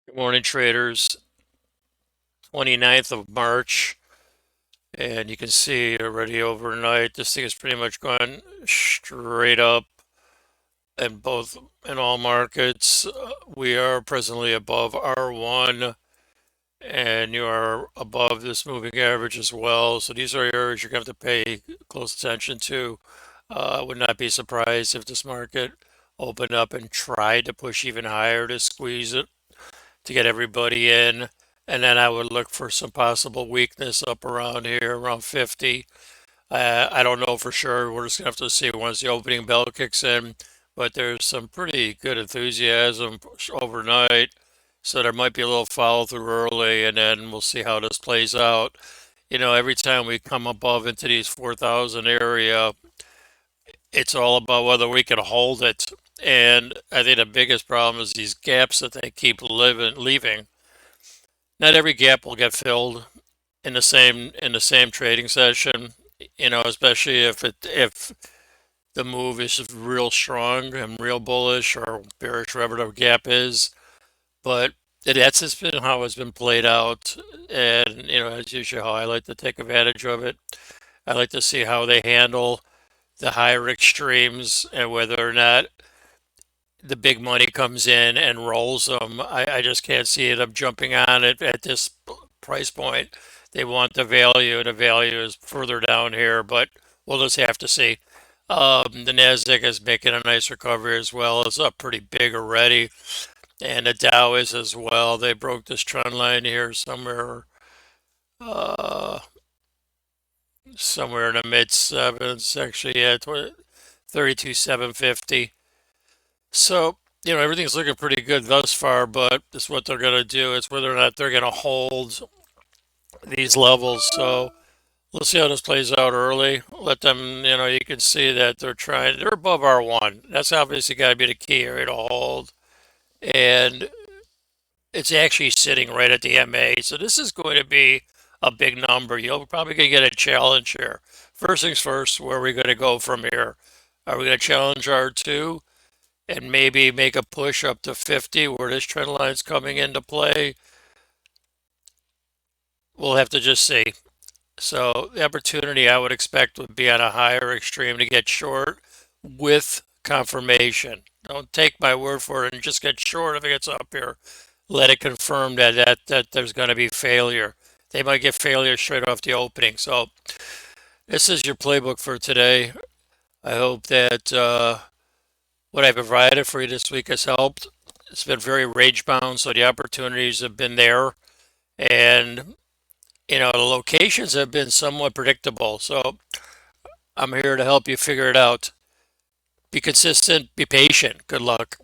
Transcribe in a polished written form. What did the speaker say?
Good morning, traders. 29th of March, and you can see already overnight, this thing is pretty much gone straight up in all markets. We are presently above R1, and you are above this moving average as well. So these are areas you're going to have to pay close attention to. I would not be surprised if this market opened up and tried to push even higher to squeeze it to get everybody in. And then I would look for some possible weakness up around here, around 50. I don't know for sure. We're just going to have to see once the opening bell kicks in. But there's some pretty good enthusiasm overnight. So there might be a little follow through early, and then we'll see how this plays out. Every time we come above into these 4,000 area, it's all about whether we can hold it. And I think the biggest problem is these gaps that they keep leaving. Not every gap will get filled in the same trading session. Especially if the move is real strong and real bullish or bearish, whatever the gap is. But that's just been how it's been played out, and as usual, how I like to take advantage of it. I like to see how they handle the higher extremes and whether or not the big money comes in and rolls them. I just can't see them jumping on it at this price point. They want the value, and the value is further down here, but we'll just have to see. The Nasdaq is making a nice recovery as well. It's up pretty big already, and the Dow is as well. They broke this trend line here uh, somewhere in the mid sevens, actually at 32,750. So, everything's looking pretty good thus far, but it's what they're going to do. It's whether or not they're going to hold these levels. So we'll see how this plays out early. Let them, you can see that they're above R1. That's obviously got to be the key area to hold. And it's actually sitting right at the MA. So this is going to be a big number. You'll probably going to get a challenge here. First things first, where are we going to go from here? Are we going to challenge R2? And maybe make a push up to 50 where this trend line's coming into play. We'll have to just see. So the opportunity I would expect would be on a higher extreme to get short with confirmation. Don't take my word for it and just get short if it gets up here. Let it confirm that there's going to be failure. They might get failure straight off the opening. So this is your playbook for today. I hope that what I provided for you this week has helped. It's been very rage bound, so the opportunities have been there. And, the locations have been somewhat predictable. So I'm here to help you figure it out. Be consistent, be patient. Good luck.